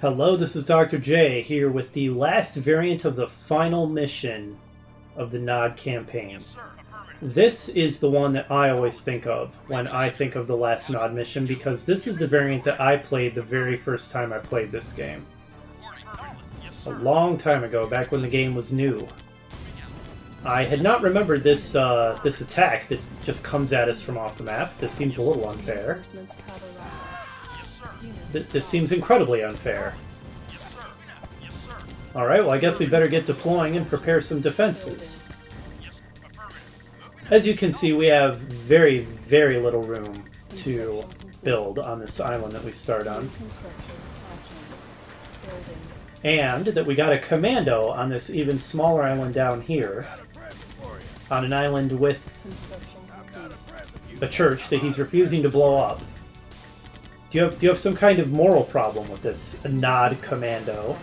Hello, this is Dr. J here with the last variant of the final mission of the Nod campaign. This is the one that I always think of when I think of the last Nod mission because this is the variant that I played the very first time I played this game. A long time ago, back when the game was new. I had not remembered this this attack that just comes at us from off the map. This seems a little unfair. This seems incredibly unfair. Alright, well I guess we better get deploying and prepare some defenses. As you can see, we have very, very little room to build on this island that we start on. And that we got a commando on this even smaller island down here. On an island with a church that he's refusing to blow up. Do you have some kind of moral problem with this Nod commando?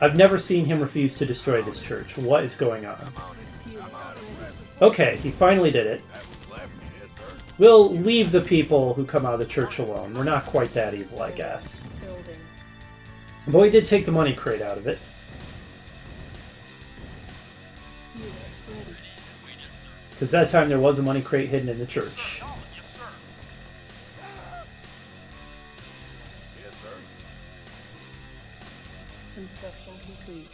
I've never seen him refuse to destroy this church. What is going on? Okay, he finally did it. We'll leave the people who come out of the church alone. We're not quite that evil, I guess. But we did take the money crate out of it. Because that time there was a money crate hidden in the church. Construction complete.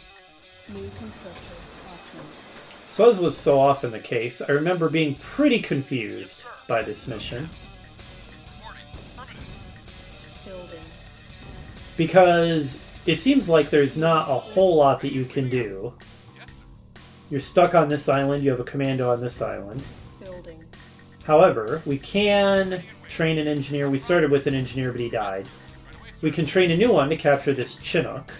New construction options. So as was so often the case, I remember being pretty confused by this mission. Building. Because it seems like there's not a whole lot that you can do. You're stuck on this island, you have a commando on this island. Building. However, we can train an engineer. We started with an engineer, but he died. We can train a new one to capture this Chinook.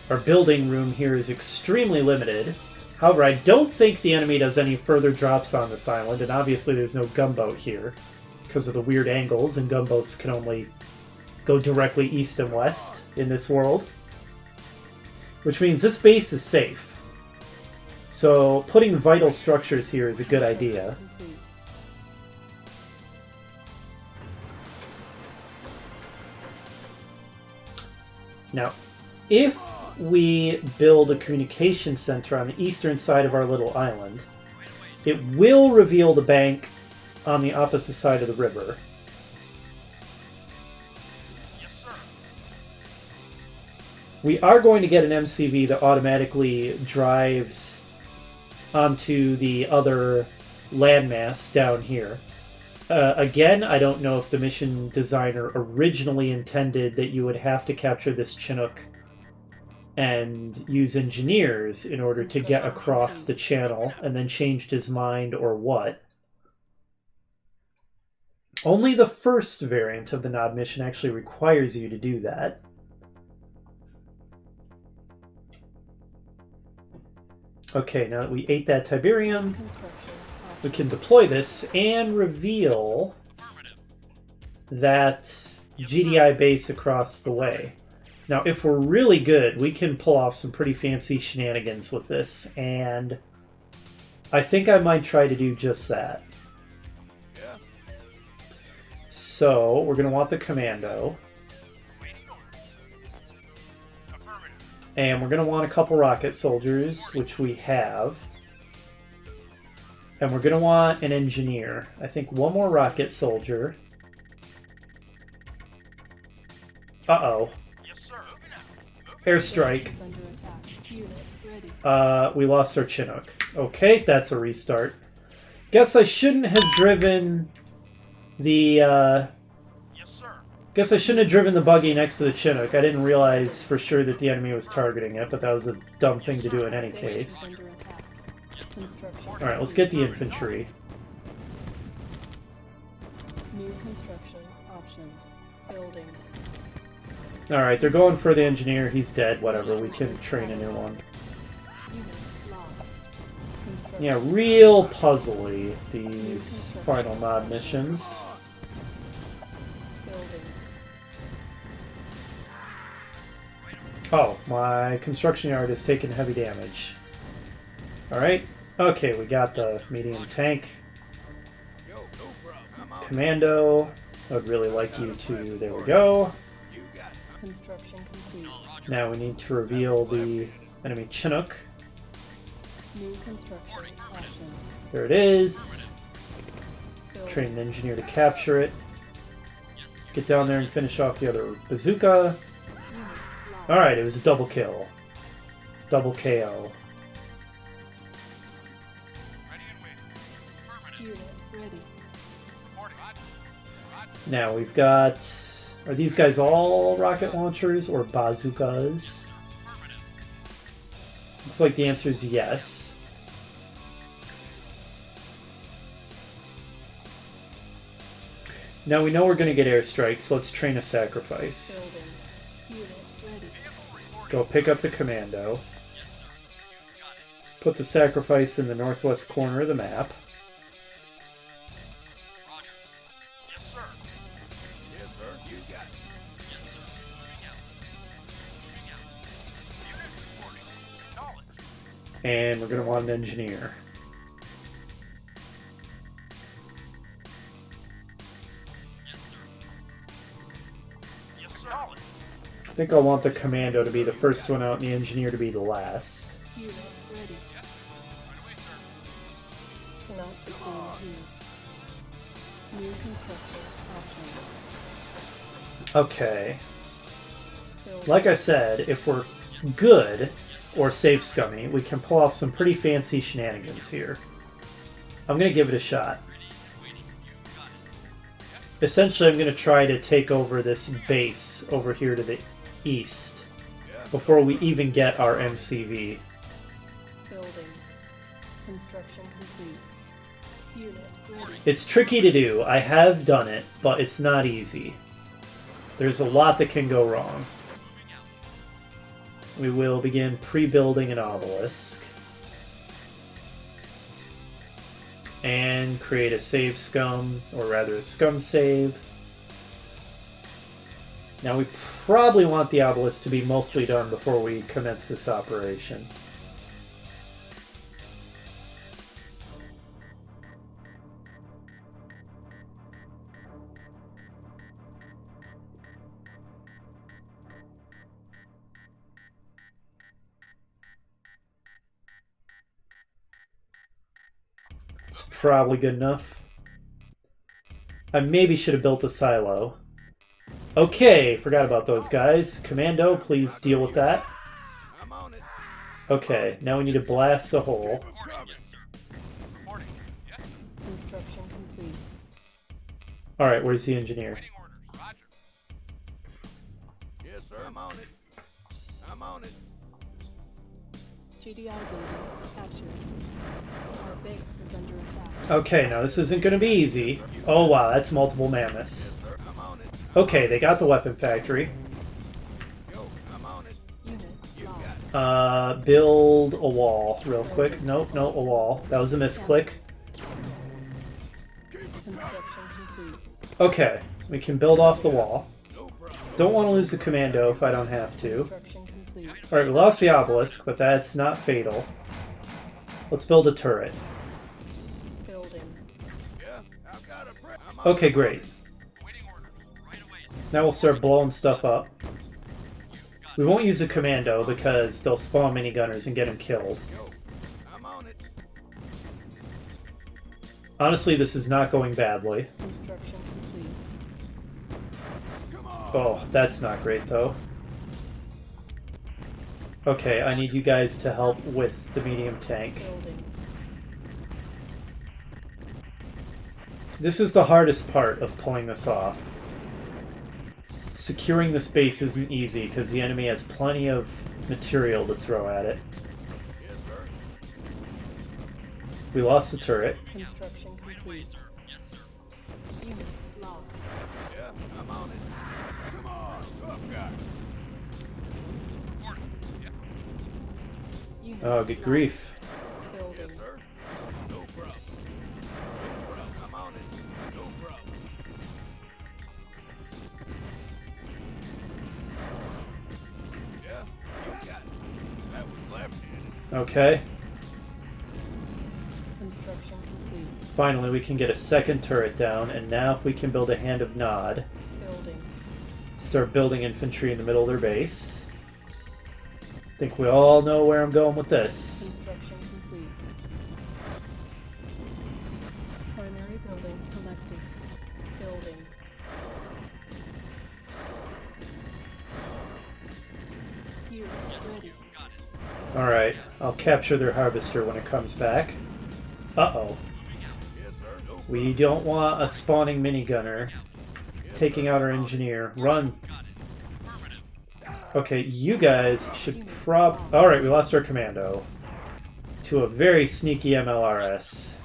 Our building room here is extremely limited. However, I don't think the enemy does any further drops on this island, and obviously there's no gunboat here because of the weird angles, and gunboats can only go directly east and west in this world. Which means this base is safe. So putting vital structures here is a good idea. Now, if we build a communication center on the eastern side of our little island, it will reveal the bank on the opposite side of the river. We are going to get an MCV that automatically drives onto the other landmass down here. Again, I don't know if the mission designer originally intended that you would have to capture this Chinook and use engineers in order to get across the channel and then changed his mind or what. Only the first variant of the Nod mission actually requires you to do that. Okay, now that we ate that Tiberium, we can deploy this and reveal that GDI base across the way. Now, if we're really good, we can pull off some pretty fancy shenanigans with this, and I think I might try to do just that. So, we're going to want the commando. And we're going to want a couple rocket soldiers, which we have. And we're going to want an engineer. I think one more rocket soldier. Uh-oh. Airstrike. We lost our Chinook. Okay, that's a restart. Guess I shouldn't have driven the, Guess I shouldn't have driven the buggy next to the Chinook. I didn't realize for sure that the enemy was targeting it, but that was a dumb thing to do in any case. Alright, let's get the infantry. New construction options. Building. Alright, they're going for the engineer. He's dead. Whatever, we can train a new one. Yeah, real puzzly, these final Nod missions. Oh, my construction yard has taken heavy damage. Alright. Okay, we got the medium tank. Commando. I would really like you to... There we go. Construction complete. Now we need to reveal the enemy Chinook. New construction options. There it is. Building. Train an engineer to capture it. Get down there and finish off the other bazooka. Unit lost. Alright, it was a double kill. Double KO. Unit ready. Now we've got... Are these guys all rocket launchers or bazookas? Looks like the answer is yes. Now we know we're going to get airstrikes, so let's train a sacrifice. Building. Unit ready. Go pick up the commando. Put the sacrifice in the northwest corner of the map. And we're going to want an engineer. I think I'll want the commando to be the first one out and the engineer to be the last. Unit ready. Cannot be seen here. New construction options. Okay. Building. Like I said, if we're good or safe scummy, we can pull off some pretty fancy shenanigans here. I'm going to give it a shot. Essentially, I'm going to try to take over this base over here to the east before we even get our MCV. Building. Construction complete. Unit ready. It's tricky to do. I have done it, but it's not easy. There's a lot that can go wrong. We will begin pre-building an obelisk. And create a save scum, or rather a scum save. Now we probably want the obelisk to be mostly done before we commence this operation. Probably good enough. I maybe should have built a silo. Okay, forgot about those guys. Commando, please deal with that. Okay, now we need to blast a hole. Construction complete. Alright, where's the engineer? Yes, sir. I'm on it. I'm on it. GDI building captured. Our base is under attack. Okay, now this isn't going to be easy. Oh wow, that's multiple mammoths. Sir, I'm on it. Okay, they got the weapon factory. Yo, I'm on it. Unit You lost. got it. Build a wall real quick. Nope, no, a wall. That was a misclick. Construction complete. Okay, we can build off the wall. No problem. Don't want to lose the commando if I don't have to. Construction complete. Alright, we lost the obelisk, but that's not fatal. Let's build a turret. Building. Yeah, I've got a prep. I'm on Okay, it. great. Now we'll start blowing stuff up. We won't use the commando because they'll spawn minigunners and get them killed. Yo, I'm on it. Honestly, this is not going badly. Construction complete. Come on. Oh, that's not great though. Okay, I need you guys to help with the medium tank. Building. This is the hardest part of pulling this off. Securing the space isn't easy because the enemy has plenty of material to throw at it. Yes, sir. We lost the turret. Construction complete. Unit lost. Yeah, I'm on it. Come on, tough guy. Unit Oh, good lost. grief. Building. Yes, sir. No problem. No problem. I'm on it. No problem. Yeah, Okay. Construction complete. Finally, we can get a second turret down, and now if we can build a Hand of Nod, Building. start building infantry in the middle of their base. I think we all know where I'm going with this. Construction complete. Primary building selected. Building. Unit ready. Alright, I'll capture their harvester when it comes back. Uh-oh. Yes, sir. No We don't want a spawning minigunner taking out our engineer. Run! Okay, you guys should Alright, we lost our commando. To a very sneaky MLRS.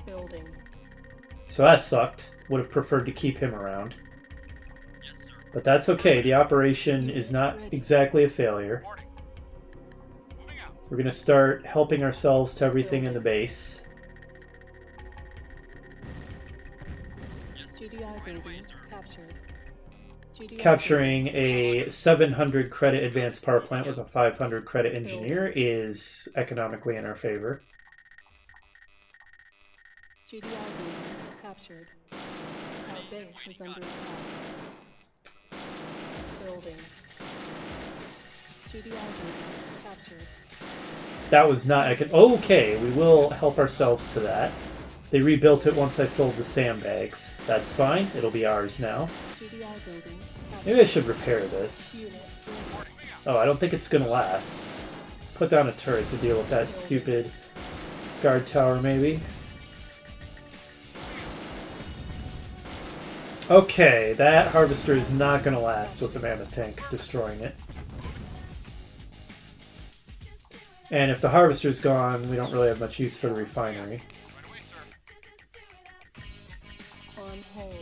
Building. So that sucked. Would have preferred to keep him around. But that's okay, the operation is not exactly a failure. We're going to start helping ourselves to everything in the base. GDI building captured. GDI Capturing a 700 credit advanced power plant with a 500 credit engineer is economically in our favor. GDI building captured. Our base is under attack. Building. GDI building captured. That was not okay, we will help ourselves to that. They rebuilt it once I sold the sandbags. That's fine, it'll be ours now. GDI building captured. Maybe I should repair this. Unit ready. Oh, I don't think it's gonna last. Put down a turret to deal with that stupid guard tower, maybe. Okay, that harvester is not gonna last with the mammoth tank destroying it. And if the harvester's gone, we don't really have much use for the refinery. On hold.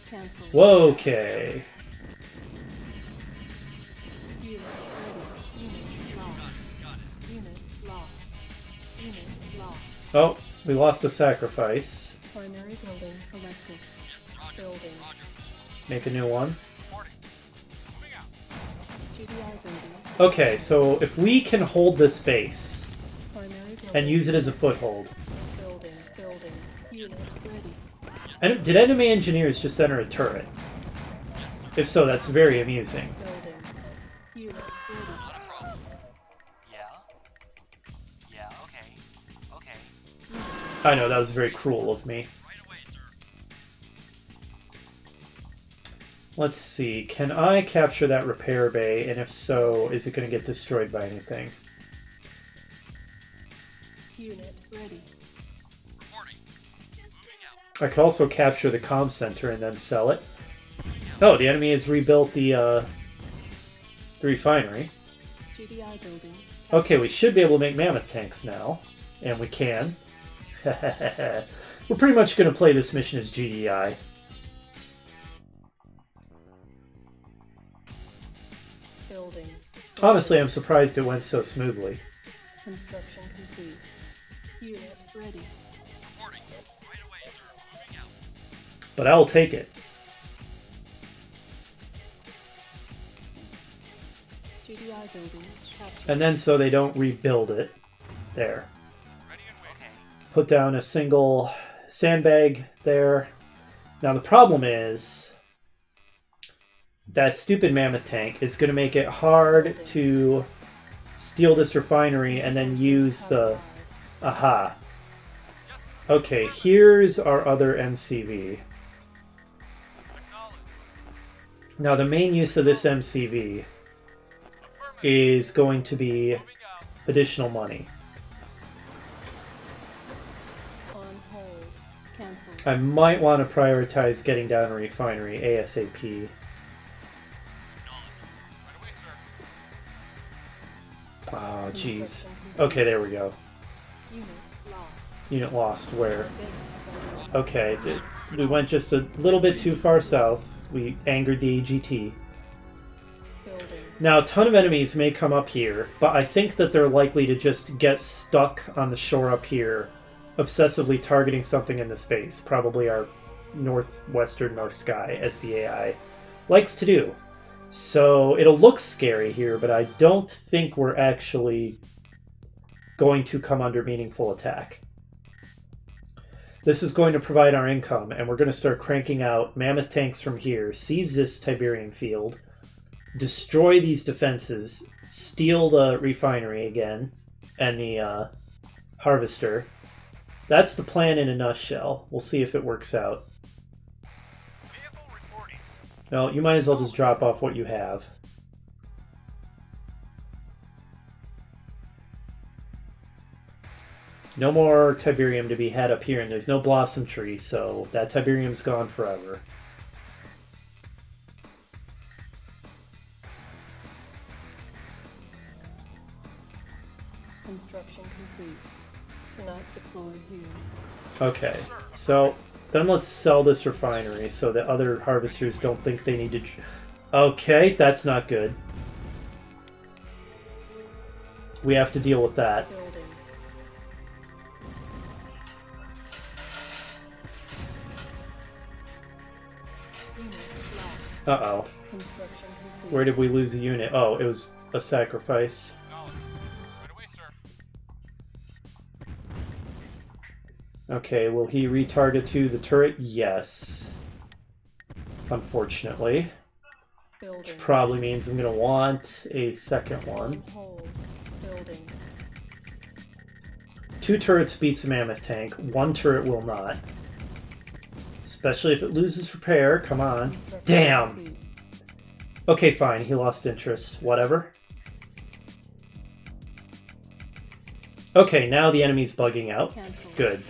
Cancel. Okay. Unit ready. Unit lost. Unit lost. Unit lost. Oh, we lost a sacrifice. Primary building selected. Building. Make a new one. GDI building. Okay, so if we can hold this base Primary building. and use it as a foothold. Building. Building. Unit ready. And did enemy engineers just enter a turret? If so, that's very amusing. Building. Unit ready. Yeah, okay. I know, that was very cruel of me. Let's see, can I capture that repair bay, and if so, is it going to get destroyed by anything? Unit ready. I could also capture the comm center and then sell it. Oh, the enemy has rebuilt the refinery. GDI building. Okay, we should be able to make mammoth tanks now. And we can. We're pretty much going to play this mission as GDI. Building. Honestly, I'm surprised it went so smoothly. Construction complete. Unit ready. But I'll take it. GDI building captured. And then so they don't rebuild it. There. Put down a single sandbag there. Now the problem is that stupid mammoth tank is going to make it hard to steal this refinery and then use the... Aha. Okay, here's our other MCV. Now the main use of this MCV is going to be additional money. On hold. Cancel. I might want to prioritize getting down a refinery ASAP. Oh, jeez. Okay, there we go. Unit lost. Unit lost. Where? Base is under Okay, we went just a little bit too far south. We angered the AGT. building. Now, a ton of enemies may come up here, but I think that they're likely to just get stuck on the shore up here, obsessively targeting something in the space. Probably our northwesternmost guy, as the AI likes to do. So it'll look scary here, but I don't think we're actually going to come under meaningful attack. This is going to provide our income, and we're going to start cranking out mammoth tanks from here, seize this Tiberium field, destroy these defenses, steal the refinery again, and the harvester. That's the plan in a nutshell. We'll see if it works out. No, you might as well just drop off what you have. No more Tiberium to be had up here, and there's no blossom tree, so that Tiberium's gone forever. Construction complete. Cannot deploy here. Okay, so then let's sell this refinery so that other harvesters don't think they need to... Okay, that's not good. We have to deal with that. Building. Unit lost. Uh-oh. Construction complete. Where did we lose a unit? Oh, it was a sacrifice. Right away, sir. Okay, will he retarget to the turret? Yes. Unfortunately. Building. Which probably means I'm going to want a second one. Hold. Building. 2 turrets beats a mammoth tank. 1 turret will not. Especially if it loses repair. Come on. Construction Damn! complete. Okay, fine. He lost interest. Whatever. Okay, now the enemy's bugging out. Cancel. Good.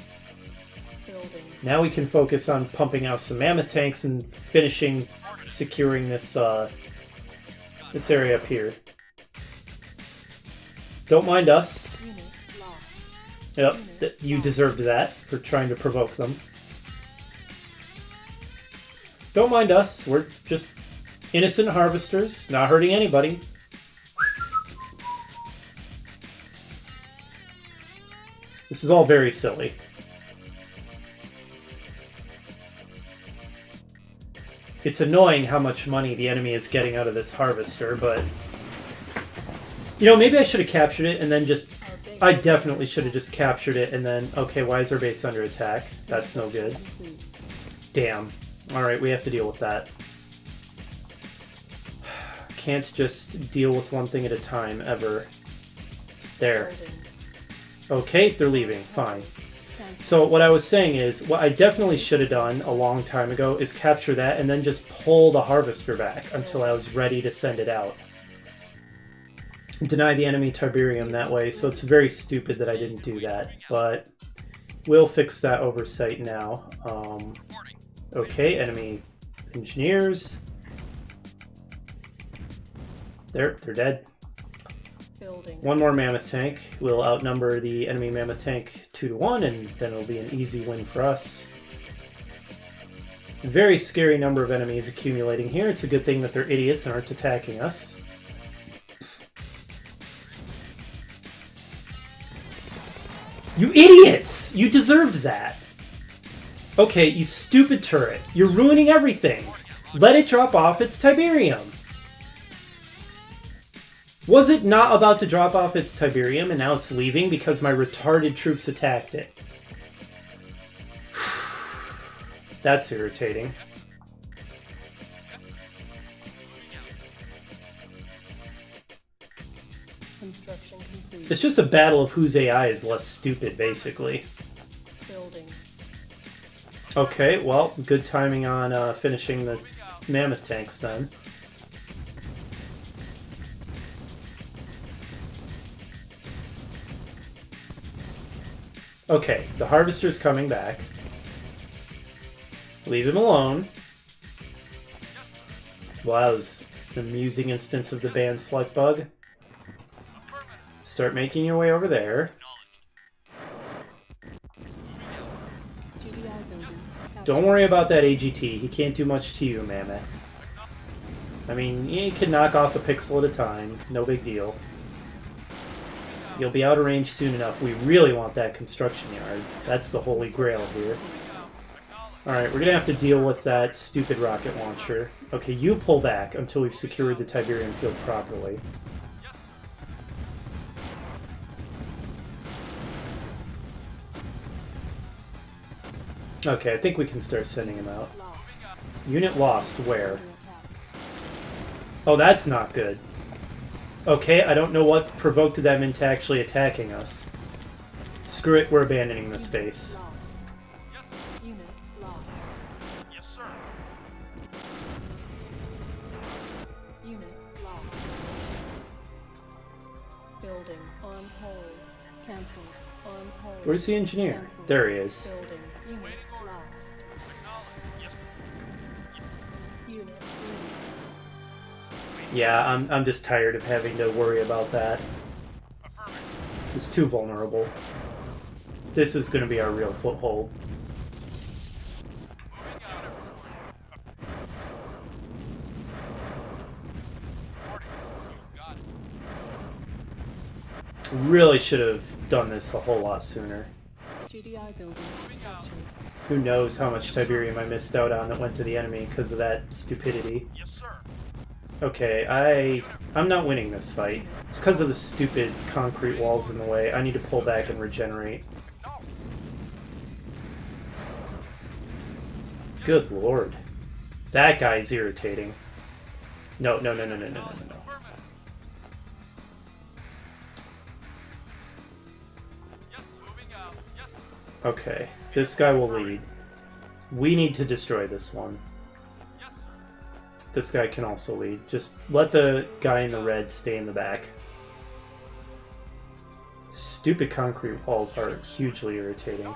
Building. Now we can focus on pumping out some mammoth tanks and finishing securing this this area up here. Don't mind us. Unit lost. Yep, you deserved that for trying to provoke them. Don't mind us. We're just innocent harvesters, not hurting anybody. This is all very silly. It's annoying how much money the enemy is getting out of this harvester, but... You know, maybe I should have captured it and then just... Our base I definitely should have just captured it and then... Okay, why is our base under attack? That's no good. complete. Damn. Alright, we have to deal with that. Can't just deal with one thing at a time, ever. There. Building. Okay, they're leaving. Fine. Cancel. So what I was saying is, what I definitely should have done a long time ago is capture that and then just pull the harvester back until I was ready to send it out. Deny the enemy Tiberium that way, so it's very stupid that I didn't do that, but we'll fix that oversight now. Okay, enemy engineers. They're dead. Building. 1 more mammoth tank will outnumber the enemy mammoth tank 2 to 1, and then it'll be an easy win for us. Very scary number of enemies accumulating here. It's a good thing that they're idiots and aren't attacking us. You idiots! You deserved that! Okay, you stupid turret. You're ruining everything. Let it drop off its Tiberium. Was it not about to drop off its Tiberium and now it's leaving because my retarded troops attacked it? That's irritating. Construction complete. It's just a battle of whose AI is less stupid, basically. Building. Okay, well, good timing on finishing the mammoth tanks then. Okay, the harvester's coming back. Leave him alone. Wow, that was an amusing instance of the band select bug. Start making your way over there. GDI building. Don't worry about that AGT. He can't do much to you, Mammoth. I mean, he can knock off a pixel at a time. No big deal. You'll be out of range soon enough. We really want that construction yard. That's the holy grail here. Alright, we're gonna have to deal with that stupid rocket launcher. Okay, you pull back until we've secured the Tiberium field properly. Okay, I think we can start sending him out. Lost. Unit lost, where? Under attack. Oh, that's not good. Okay, I don't know what provoked them into actually attacking us. Screw it, we're abandoning the space. Lost. Unit lost. Yes, sir. Unit lost. Building on hold. Cancel. On hold. Where's the engineer? Cancel. There he is. Building. Unit lost. Unit ready. Yeah, I'm just tired of having to worry about that. It's too vulnerable. This is going to be our real foothold. Really should have done this a whole lot sooner. GDI building. Captured. Who knows how much Tiberium I missed out on that went to the enemy because of that stupidity. Yes, sir. Okay, I'm not winning this fight. It's because of the stupid concrete walls in the way. I need to pull back and regenerate. Good lord. That guy's irritating. No. Okay, this guy will lead. We need to destroy this one. This guy can also lead. Just let the guy in the red stay in the back. Stupid concrete walls are hugely irritating.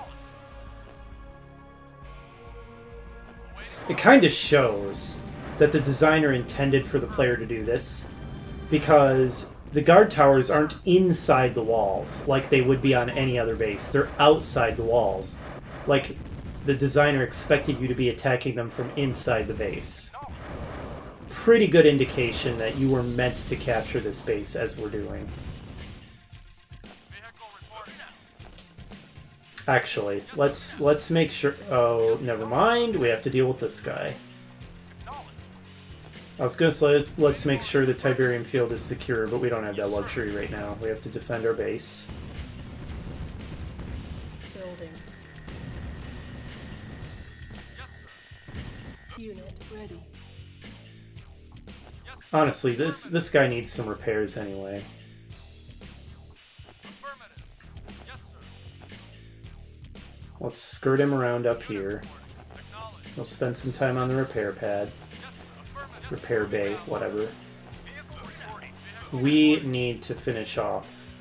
It kind of shows that the designer intended for the player to do this, because the guard towers aren't inside the walls like they would be on any other base. They're outside the walls. Like, the designer expected you to be attacking them from inside the base. Pretty good indication that you were meant to capture this base as we're doing. Actually, let's make sure... Oh, never mind. We have to deal with this guy. I was going to say, let's make sure the Tiberium field is secure, but we don't have that luxury right now. We have to defend our base. Building. Unit ready. Honestly, this guy needs some repairs anyway. Let's skirt him around up here. We'll spend some time on the repair pad. Repair bay, whatever. We need to finish off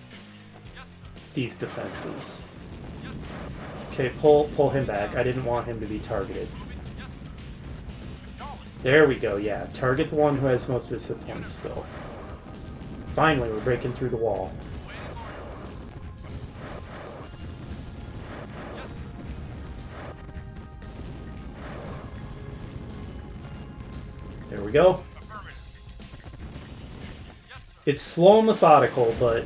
these defenses. Okay, pull him back. I didn't want him to be targeted. There we go, yeah. Target the one who has most of his hit points still. Finally, we're breaking through the wall. There we go. It's slow and methodical, but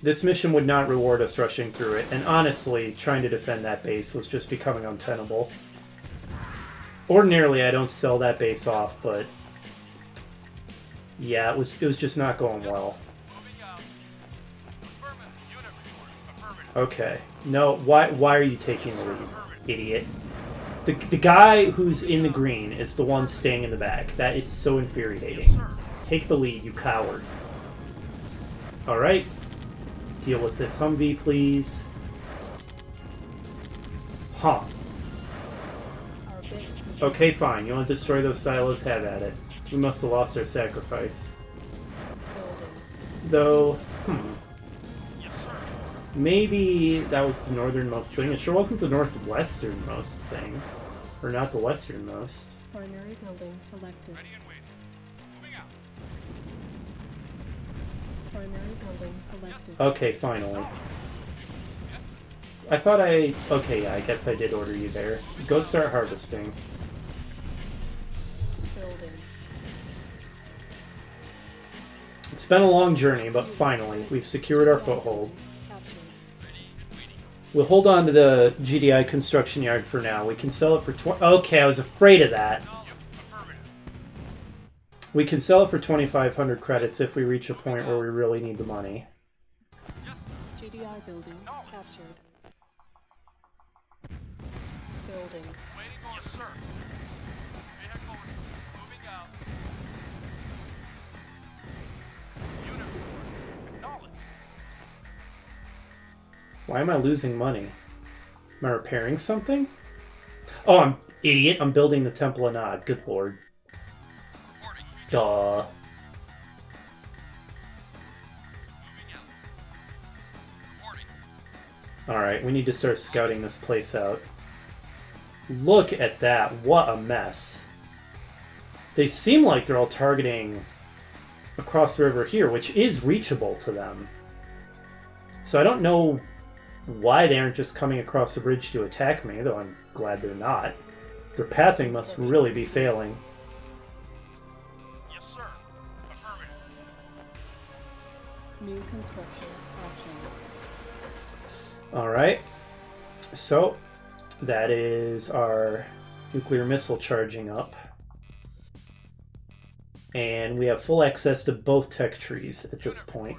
this mission would not reward us rushing through it, and honestly, trying to defend that base was just becoming untenable. Ordinarily, I don't sell that base off, but yeah, it was just not going well. Okay. No, why are you taking the lead, idiot? The guy who's in the green is the one staying in the back. That is so infuriating. Take the lead, you coward. Alright. Deal with this Humvee, please. Huh. Our base is Okay, fine. You want to destroy those silos? Have at it. We must have lost our sacrifice. building. Though, maybe that was the northernmost thing. It sure wasn't the northwesternmost thing. Or not the westernmost. Primary building selected. Primary building selected. Okay, finally. I thought I... Okay, yeah, I guess I did order you there. Go start harvesting. Building. It's been a long journey, but finally, we've secured our foothold. Captured. We'll hold on to the GDI construction yard for now. We can sell it for 20... Okay, I was afraid of that. We can sell it for 2,500 credits if we reach a point where we really need the money. GDI building captured. Building. Waiting orders, sir. Vehicle moving out. Unit report. Acknowledged. Why am I losing money? Am I repairing something? Oh, I'm idiot. I'm building the Temple of Nod. Good lord. Reporting. Duh. Moving out. Reporting. Alright, we need to start scouting this place out. Look at that. What a mess. They seem like they're all targeting across the river here, which is reachable to them. So I don't know why they aren't just coming across the bridge to attack me, though I'm glad they're not. Their pathing must really be failing. Yes, sir. Affirmative. New construction options. Alright. So, that is our nuclear missile charging up. And we have full access to both tech trees at this point.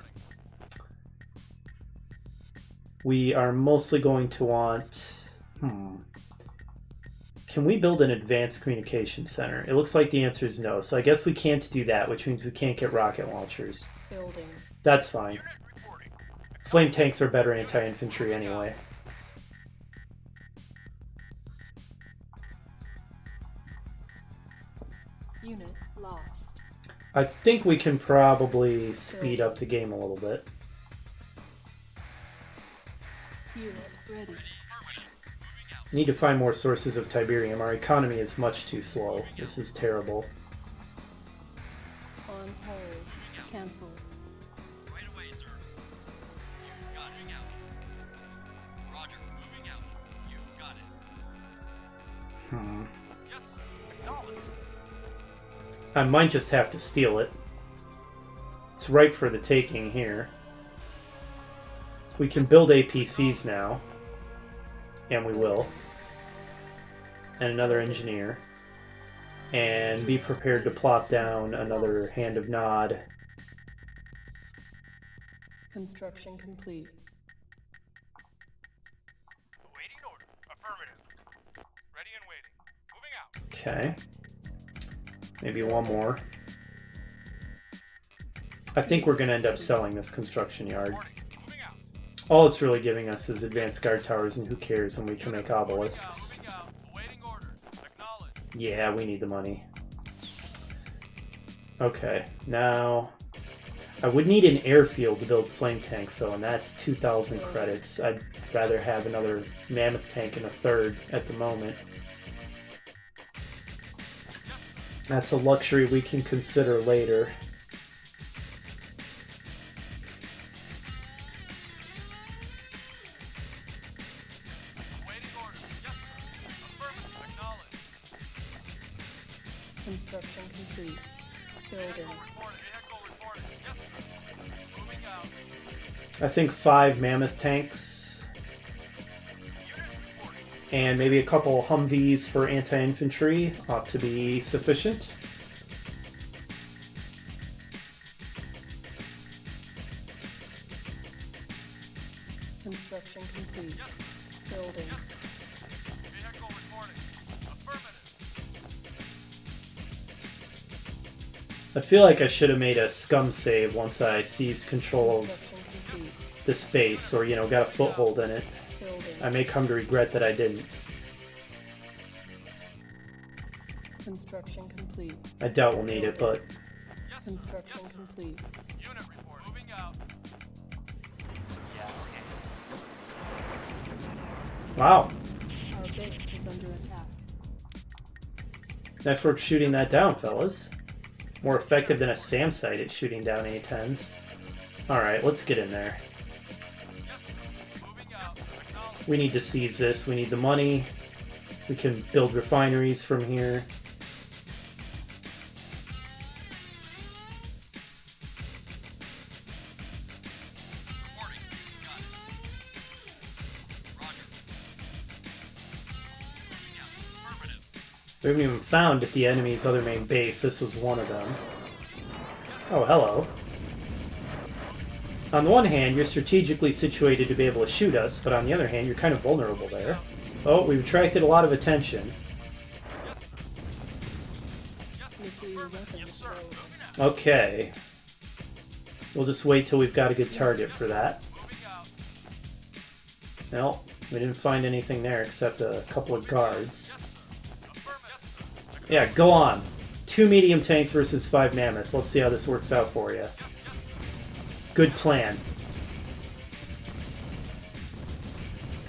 We are mostly going to want... Can we build an advanced communication center? It looks like the answer is no, so I guess we can't do that, which means we can't get rocket launchers. Building. That's fine. Unit reporting. Flame tanks are better anti-infantry anyway. Unit lost. I think we can probably speed up the game a little bit. Unit ready. We need to find more sources of Tiberium. Our economy is much too slow. This is terrible. On hold. Cancelled. Right away, sir. You got it. Out. Roger. Moving out. You got it. Yes, sir. Acknowledged. I might just have to steal it. It's ripe for the taking here. We can build APCs now. And we will. And another engineer. And be prepared to plop down another Hand of Nod. Construction complete. Awaiting order. Affirmative. Ready and waiting. Moving out. Okay. Maybe one more. I think we're going to end up selling this construction yard. Reporting. Moving out. All it's really giving us is advanced guard towers, and who cares when we can make obelisks. Moving out. Awaiting orders. Acknowledged. Yeah, we need the money. Okay, now... I would need an airfield to build flame tanks, though, and that's 2,000 credits. I'd rather have another mammoth tank and a third at the moment. That's a luxury we can consider later. Awaiting orders. Yes, sir. Affirmative. Acknowledged. Construction complete. Building. Reporting. Vehicle reporting. Yes, sir. Moving out. I think 5 mammoth tanks, Unit reporting. and maybe a couple Humvees for anti-infantry ought to be sufficient. Construction complete. Building. Vehicle reporting. Affirmative. I feel like I should have made a scum save once I seized control of Construction complete. the space, or, you know, got a foothold in it. Building. I may come to regret that I didn't. Construction complete. I doubt we'll need it, but Construction complete. Unit report. Moving out. Yeah, okay. wow. Our base is under attack. Nice work shooting that down, fellas. More effective than a SAM sight at shooting down A-10s. Alright, let's get in there. Moving out. Acknowledged. We need to seize this. We need the money. We can build refineries from here. Reporting. Got it. We haven't even found the enemy's other main base. This was one of them. Oh, hello. On the one hand, you're strategically situated to be able to shoot us, but on the other hand, you're kind of vulnerable there. Oh, we've attracted a lot of attention. Nuclear weapons low. Okay. We'll just wait till we've got a good target for that. Well, we didn't find anything there except a couple of guards. Yeah, go on. 2 medium tanks versus 5 mammoths. Let's see how this works out for you. Good plan.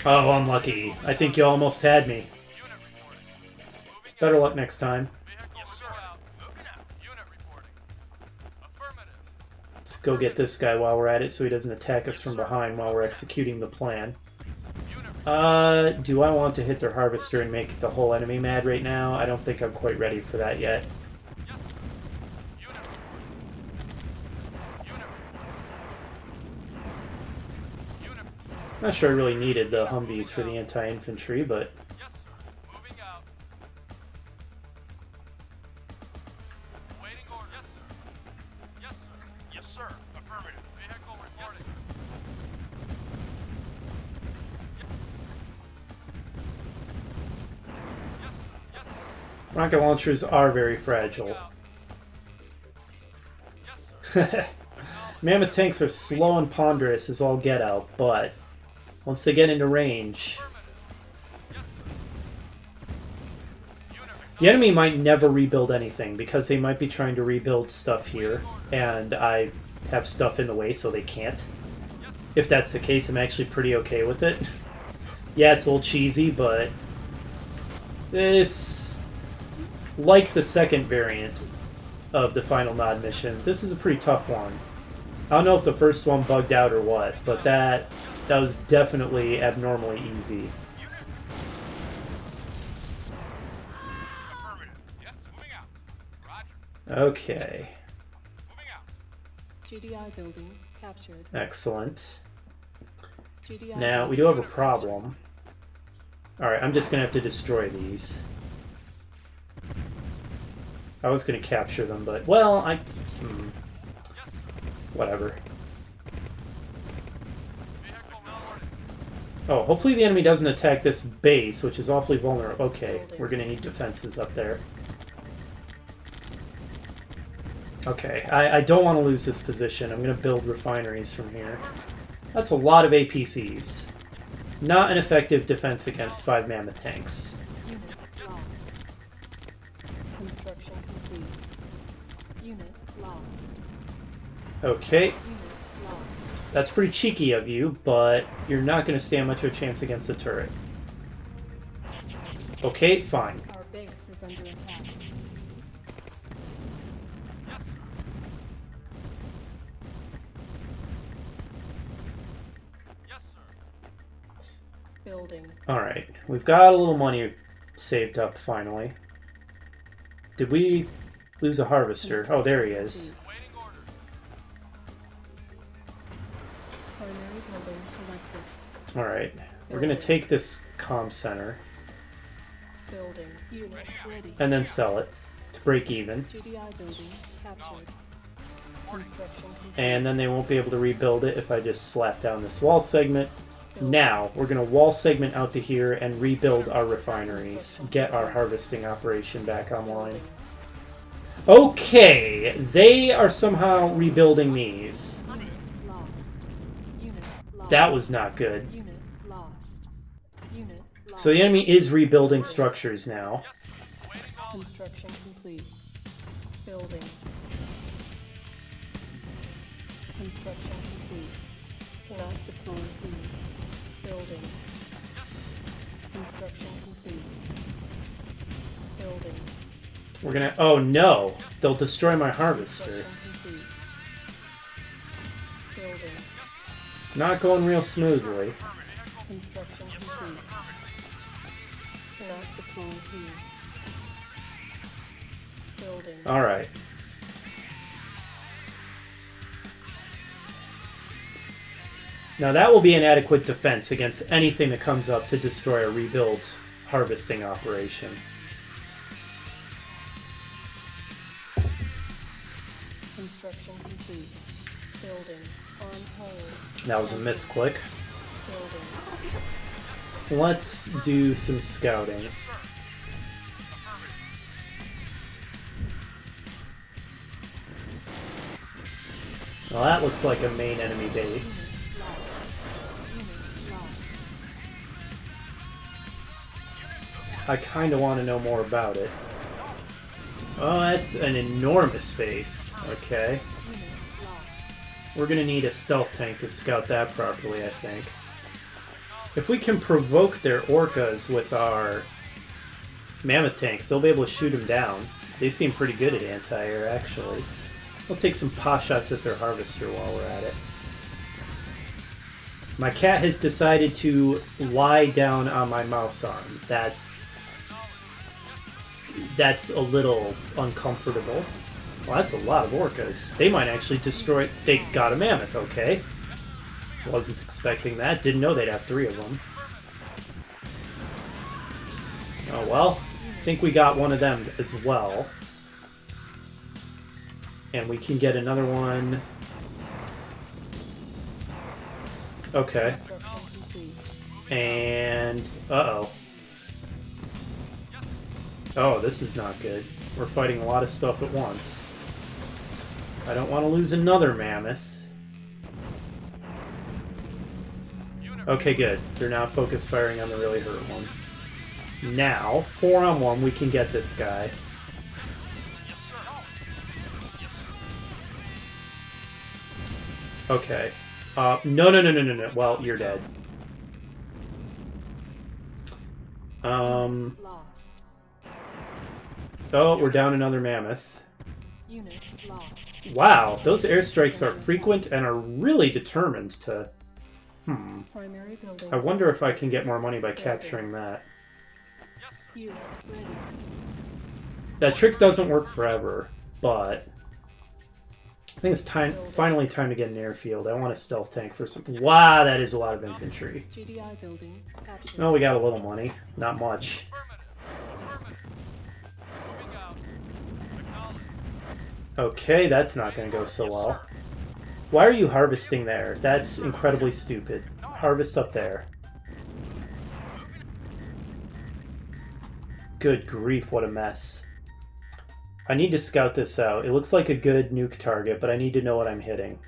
Oh, unlucky. I think you almost had me. Better luck next time. Let's go get this guy while we're at it so he doesn't attack us from behind while we're executing the plan. Do I want to hit their harvester and make the whole enemy mad right now? I don't think I'm quite ready for that yet. Not sure I really needed the Humvees for the anti-infantry, but... Rocket launchers are very fragile. Mammoth tanks are slow and ponderous as all get out, but once they get into range... The enemy might never rebuild anything, because they might be trying to rebuild stuff here, and I have stuff in the way so they can't. If that's the case, I'm actually pretty okay with it. Yeah, it's a little cheesy, but... It's... Like the second variant of the final Nod mission, this is a pretty tough one. I don't know if the first one bugged out or what, but that was definitely abnormally easy. Okay. GDI building captured. Excellent. GDI Now, we do have a problem. Alright, I'm just going to have to destroy these. I was going to capture them, but, well, whatever. Oh, hopefully the enemy doesn't attack this base, which is awfully vulnerable. Okay, we're going to need defenses up there. Okay, I don't want to lose this position. I'm going to build refineries from here. That's a lot of APCs. Not an effective defense against 5 mammoth tanks. unit lost. Construction complete. Unit lost. Okay, Unit lost. that's pretty cheeky of you, but you're not going to stand much of a chance against the turret. Okay, fine. Our base is under attack. Building. Alright, we've got a little money saved up, finally. Did we lose a harvester? Oh, there he is. Primary building selected. Alright, we're going to take this comm center Building. Unit ready. and then sell it to break even. GDI building captured. Construction complete. And then they won't be able to rebuild it if I just slap down this wall segment. Now, we're going to wall segment out to here and rebuild our refineries. Get our harvesting operation back online. Okay, they are somehow rebuilding these. Unit lost. Unit lost. That was not good. Unit lost. Unit lost. So the enemy is rebuilding structures now. Construction complete. Building. Construction complete. Cannot deploy food. Building. Construction complete. Building. We're gonna... Oh no! They'll destroy my harvester. Construction complete. Building. Not going real smoothly. Construction complete. Cannot deploy food. Building. Alright. Now that will be an adequate defense against anything that comes up to destroy a rebuild harvesting operation. complete. Building. On hold. That was a misclick. Building. Let's do some scouting. Well, that looks like a main enemy base. I kind of want to know more about it. Oh, that's an enormous base. Okay. We're going to need a stealth tank to scout that properly, I think. If we can provoke their orcas with our mammoth tanks, they'll be able to shoot them down. They seem pretty good at anti-air, actually. Let's take some pot shots at their harvester while we're at it. My cat has decided to lie down on my mouse arm. That's a little uncomfortable. Well, that's a lot of orcas. They might actually destroy... They got a mammoth, okay. Wasn't expecting that. Didn't know they'd have 3 of them. Oh well. I think we got one of them as well. And we can get another one. Okay. And... uh-oh. Oh, this is not good. We're fighting a lot of stuff at once. I don't want to lose another mammoth. Okay, good. They're now focus firing on the really hurt one. Now, 4-on-1, we can get this guy. Okay. No. Well, you're dead. Oh, we're down another mammoth. Unit lost. Wow, those airstrikes are frequent and are really determined to... Primary building. I wonder if I can get more money by capturing that. Unit ready. That trick doesn't work forever, but... I think it's finally time to get an airfield. I want a stealth tank for some... Wow, that is a lot of infantry. GDI building. Action. Oh, we got a little money. Not much. Okay, that's not going to go so well. Why are you harvesting there? That's incredibly stupid. Harvest up there. Good grief, what a mess. I need to scout this out. It looks like a good nuke target, but I need to know what I'm hitting.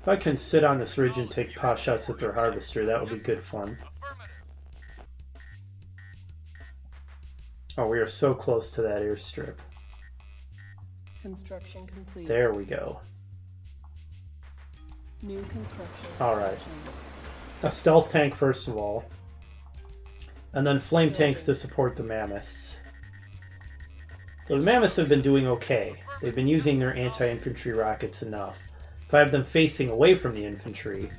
If I can sit on this ridge and take pot shots at their harvester, that would be good fun. Oh, we are so close to that airstrip. Construction complete. There we go. New construction. Alright. A stealth tank first of all. And then flame tanks to support the mammoths. So the mammoths have been doing okay. They've been using their anti-infantry rockets enough. If I have them facing away from the infantry,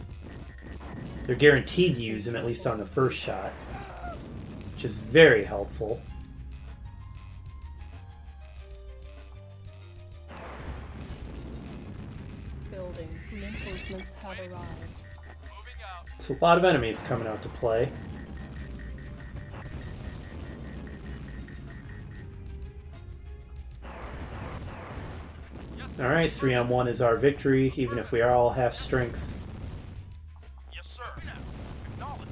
they're guaranteed to use them at least on the first shot, which is very helpful. Building. Reinforcements have arrived. It's a lot of enemies coming out to play. Alright, 3-on-1 is our victory, even if we are all half strength. Yes, sir. Acknowledge.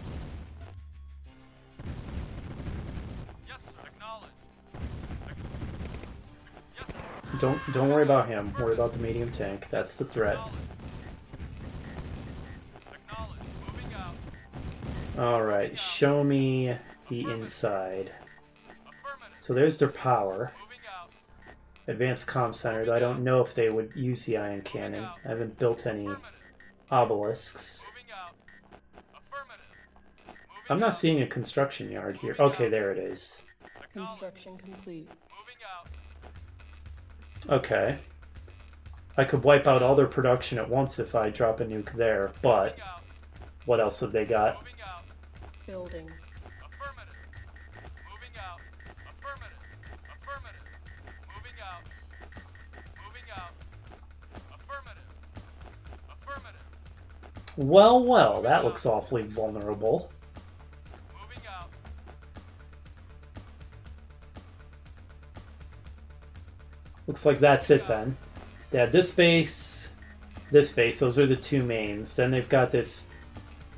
Yes, sir. Acknowledge. Yes, sir. Don't worry about him. Worry about the medium tank. That's the threat. Acknowledge. Moving out. Alright, show me the inside. Affirmative. So there's their power. Moving out. Advanced comm center, though I don't know if they would use the ion cannon. I haven't built any obelisks. Moving out. Affirmative. I'm not seeing a construction yard here. Okay, there it is. Construction complete. Moving out. Okay. I could wipe out all their production at once if I drop a nuke there, but Moving out. what else have they got? Moving out. Building. Affirmative. Well, well, that looks awfully vulnerable. Moving out. Looks like that's it then. They have this base, those are the two mains. Then they've got this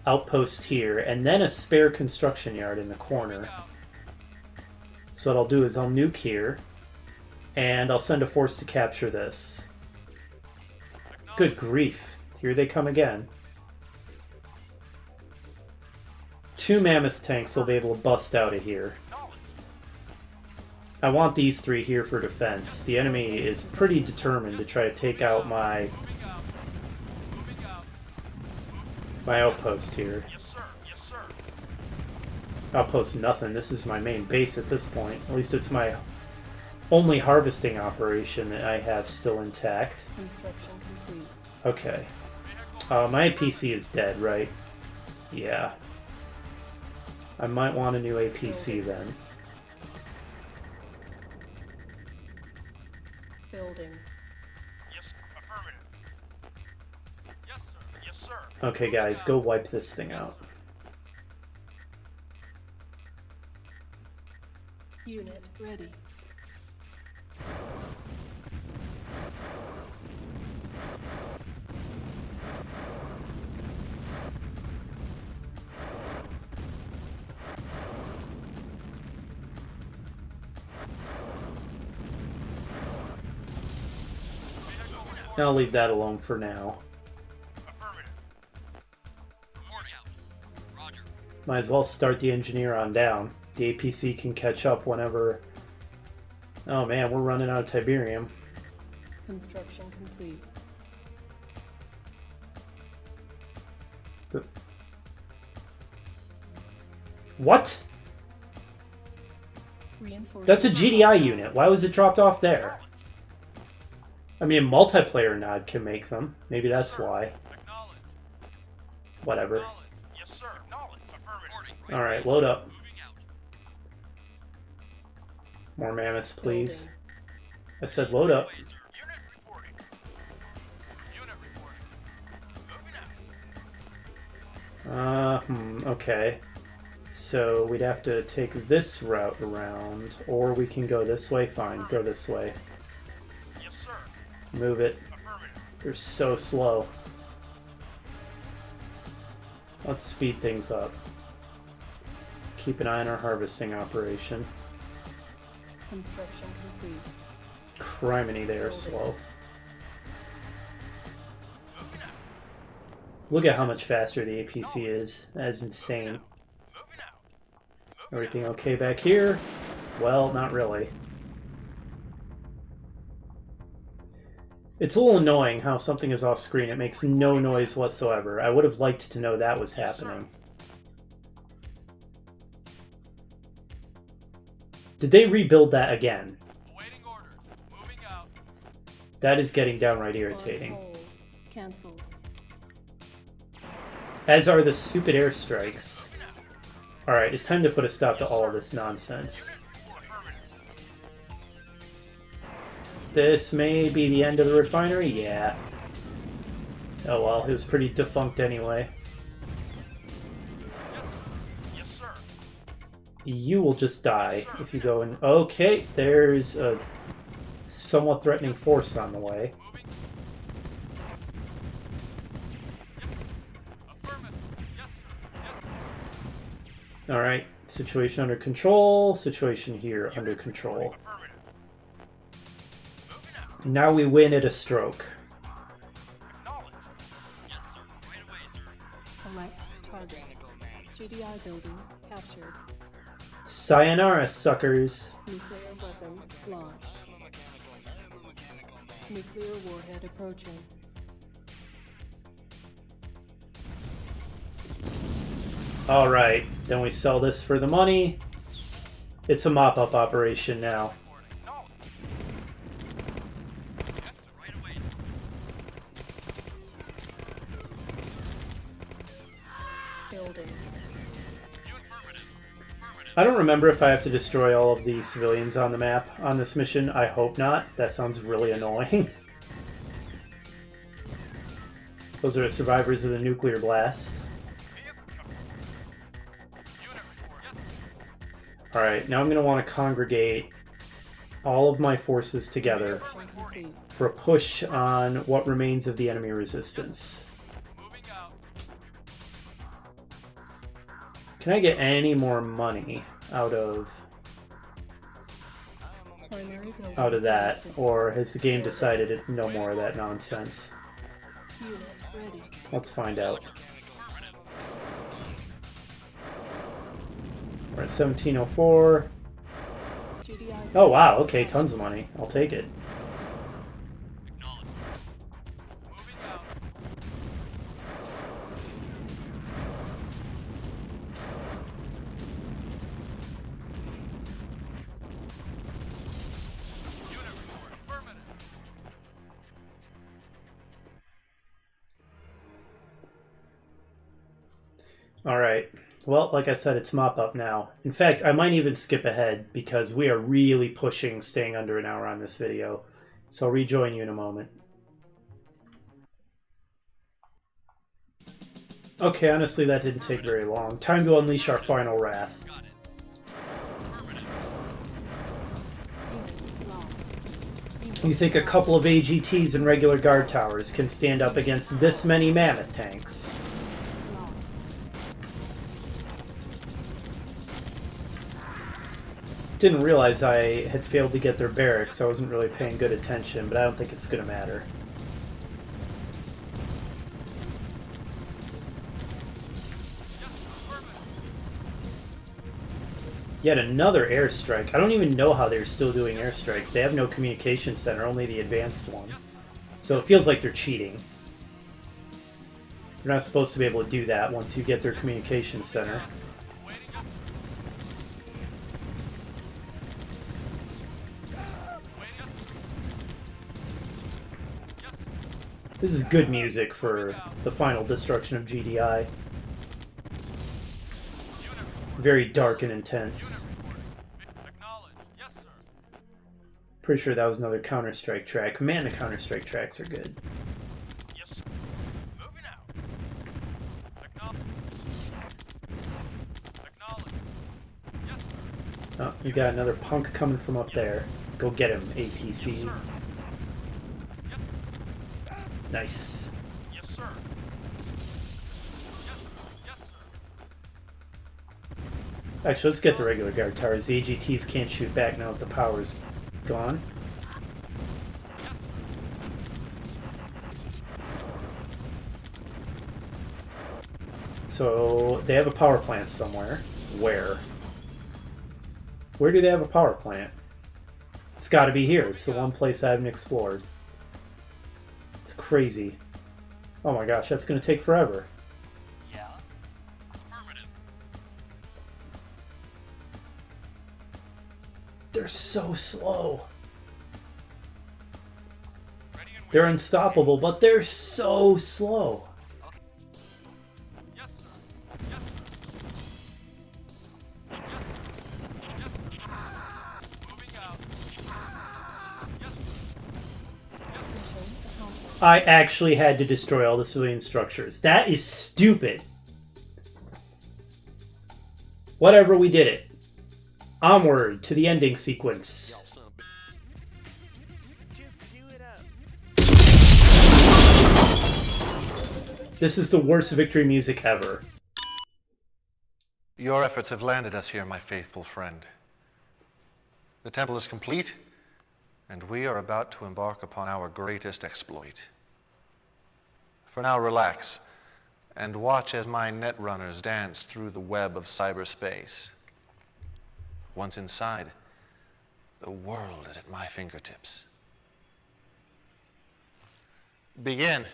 outpost here, and then a spare construction yard in the corner. So what I'll do is I'll nuke here, and I'll send a force to capture this. Good grief. Here they come again. 2 mammoth tanks will be able to bust out of here. I want these 3 here for defense. The enemy is pretty determined to try to take out my outpost here. Yes, sir. Yes, sir. Outpost nothing. This is my main base at this point. At least it's my only harvesting operation that I have still intact. Construction complete. Okay. My APC is dead, right? Yeah. I might want a new APC then. Building. Yes, affirmative. Yes, sir. Yes, sir. Okay, guys, go wipe this thing out. Unit ready. I'll leave that alone for now. Affirmative. Reporting out. Roger. Might as well start the engineer on down. The APC can catch up whenever... Oh man, we're running out of Tiberium. Construction complete. What? That's a GDI unit. Why was it dropped off there? I mean, a multiplayer nod can make them. Maybe that's why. Acknowledge. Whatever. Acknowledge. Yes, sir. Acknowledge. Affirmative. Alright, load up. Moving out. More mammoths, please. I said load up. Unit reporting. Unit reporting. Moving out. Okay. So we'd have to take this route around, or we can go this way. Fine, go this way. Yes, sir. Move it. Affirmative. They're so slow. Let's speed things up. Keep an eye on our harvesting operation. Construction complete. Criminy, they are slow. Look at how much faster the APC is. That is insane. Moving out. Everything okay back here? Well, not really. It's a little annoying how something is off screen. It makes no noise whatsoever. I would have liked to know that was happening. Did they rebuild that again? Awaiting orders. Moving out. That is getting downright irritating. On hold. Cancelled. As are the stupid airstrikes. Alright, it's time to put a stop to all of this nonsense. This may be the end of the refinery? Yeah. Oh well, it was pretty defunct anyway. Yes, sir. You will just die if you go in. Okay, there's a somewhat threatening force on the way. Moving. Affirmative. Yes, sir. Yes, sir. Alright, situation under control, situation here under control. Affirmative. Moving out. Now we win at a stroke. Acknowledge. Yes, sir. Right away, sir. Select target. GDI building captured. Sayonara, suckers. Nuclear weapon launched. Nuclear warhead approaching. Alright, then we sell this for the money. It's a mop-up operation now. Yes, sir. Right away. Building. You affirmative. Affirmative. I don't remember if I have to destroy all of the civilians on the map on this mission. I hope not. That sounds really annoying. Those are the survivors of the nuclear blast. Alright, now I'm going to want to congregate all of my forces together for a push on what remains of the enemy resistance. Can I get any more money out of that, or has the game decided no more of that nonsense? Let's find out. We're at 1704. Oh wow, okay, tons of money. I'll take it. Alright, well, like I said, it's mop-up now. In fact, I might even skip ahead because we are really pushing staying under an hour on this video. So I'll rejoin you in a moment. Okay, honestly, that didn't take very long. Time to unleash our final wrath. You think a couple of AGTs and regular guard towers can stand up against this many mammoth tanks? Didn't realize I had failed to get their barracks. I wasn't really paying good attention, but I don't think it's going to matter. Yet another airstrike. I don't even know how they're still doing airstrikes. They have no communication center, only the advanced one. So it feels like they're cheating. You're not supposed to be able to do that once you get their communication center. This is good music for the final destruction of GDI. Very dark and intense. Pretty sure that was another Counter-Strike track. Man, the Counter-Strike tracks are good. Oh, you got another punk coming from up there. Go get him, APC. Nice. Yes, sir. Actually, let's get the regular guard towers. The AGTs can't shoot back now that the power's gone. So, they have a power plant somewhere. Where? Where do they have a power plant? It's gotta be here. It's the one place I haven't explored. It's crazy. Oh my gosh, that's gonna take forever. Yeah. Affirmative. They're so slow. Ready and They're waiting. unstoppable, but they're so slow. Yes, sir. Yes, sir. Yes, sir. Yes, sir. Moving out. Yes, sir. I actually had to destroy all the civilian structures. That is stupid. Whatever, we did it. Onward to the ending sequence. This is the worst victory music ever. Your efforts have landed us here, my faithful friend. The temple is complete, and we are about to embark upon our greatest exploit. For now, relax, and watch as my netrunners dance through the web of cyberspace. Once inside, the world is at my fingertips. Begin.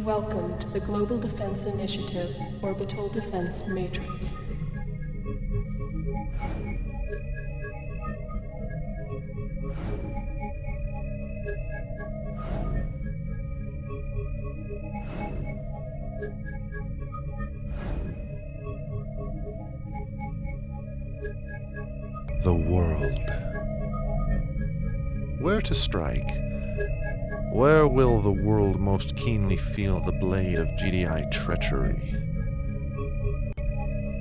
Welcome to the Global Defense Initiative Orbital Defense Matrix. The world. Where to strike? Where will the world most keenly feel the blade of GDI treachery?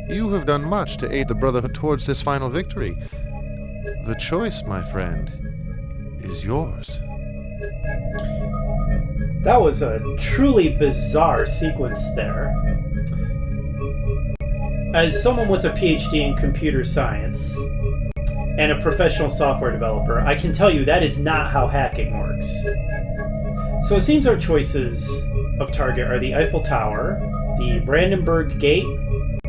You have done much to aid the Brotherhood towards this final victory. The choice, my friend, is yours. That was a truly bizarre sequence there. As someone with a PhD in computer science and a professional software developer, I can tell you that is not how hacking works. So it seems our choices of target are the Eiffel Tower, the Brandenburg Gate,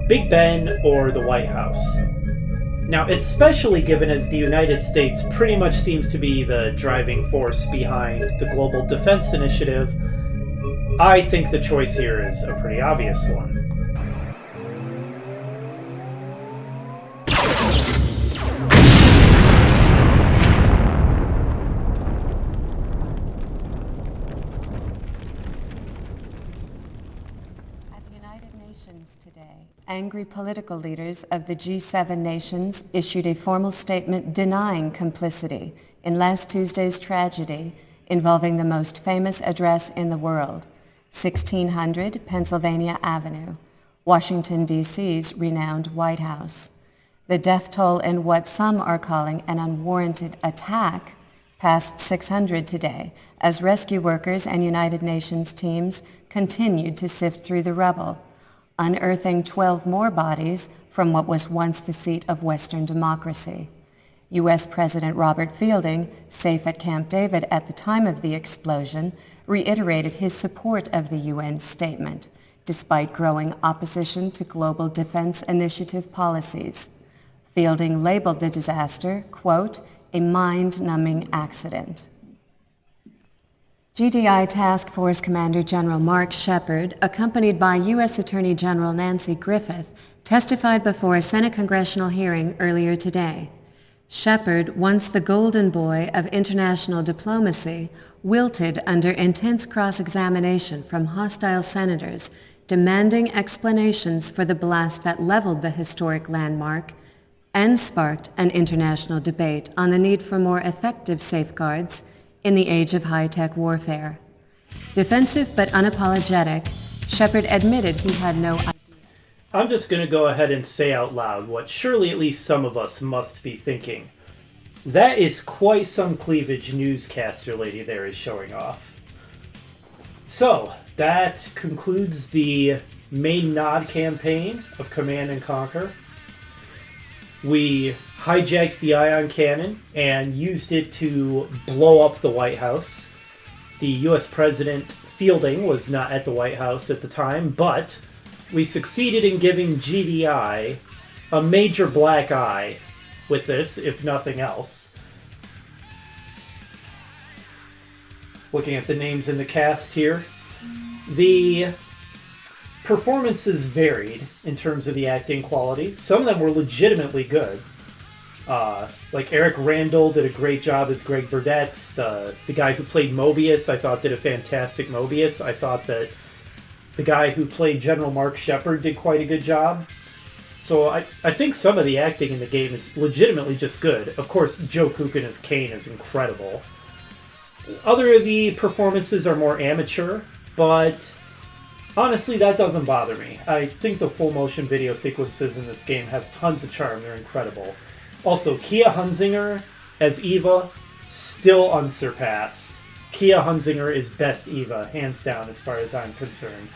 Big Ben, or the White House. Now, especially given as the United States pretty much seems to be the driving force behind the Global Defense Initiative, I think the choice here is a pretty obvious one. Today, angry political leaders of the G7 nations issued a formal statement denying complicity in last Tuesday's tragedy involving the most famous address in the world, 1600 Pennsylvania Avenue, Washington, D.C.'s renowned White House. The death toll in what some are calling an unwarranted attack passed 600 today as rescue workers and United Nations teams continued to sift through the rubble, unearthing 12 more bodies from what was once the seat of Western democracy. U.S. President Robert Fielding, safe at Camp David at the time of the explosion, reiterated his support of the UN statement, despite growing opposition to global defense initiative policies. Fielding labeled the disaster, quote, a mind-numbing accident. GDI Task Force Commander General Mark Shepard, accompanied by U.S. Attorney General Nancy Griffith, testified before a Senate congressional hearing earlier today. Shepard, once the golden boy of international diplomacy, wilted under intense cross-examination from hostile senators, demanding explanations for the blast that leveled the historic landmark and sparked an international debate on the need for more effective safeguards in the age of high-tech warfare. Defensive but unapologetic, Shepard admitted he had no idea. I'm just going to go ahead and say out loud what surely at least some of us must be thinking. That is quite some cleavage newscaster lady there is showing off. So, that concludes the main Nod campaign of Command and Conquer. We hijacked the ion cannon and used it to blow up the White House. The U.S. President Fielding was not at the White House at the time, but we succeeded in giving GDI a major black eye with this, if nothing else. Looking at the names in the cast here, the performances varied in terms of the acting quality. Some of them were legitimately good. Like Eric Randall did a great job as Greg Burdett. The guy who played Mobius, I thought, did a fantastic Mobius. I thought that the guy who played General Mark Shepard did quite a good job. So I think some of the acting in the game is legitimately just good. Of course, Joe Kukin as Kane is incredible. Other of the performances are more amateur, but honestly, that doesn't bother me. I think the full motion video sequences in this game have tons of charm. They're incredible. Also, Kia Hunzinger as Eva, still unsurpassed. Kia Hunzinger is best Eva, hands down, as far as I'm concerned.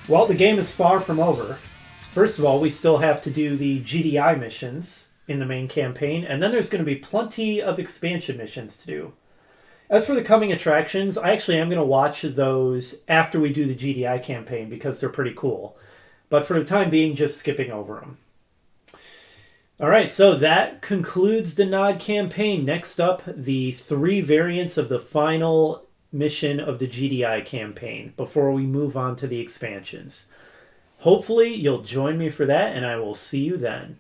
Well, the game is far from over. First of all, we still have to do the GDI missions in the main campaign, and then there's going to be plenty of expansion missions to do. As for the coming attractions, I actually am going to watch those after we do the GDI campaign because they're pretty cool. But for the time being, just skipping over them. Alright, so that concludes the Nod campaign. Next up, the 3 variants of the final mission of the GDI campaign before we move on to the expansions. Hopefully, you'll join me for that, and I will see you then.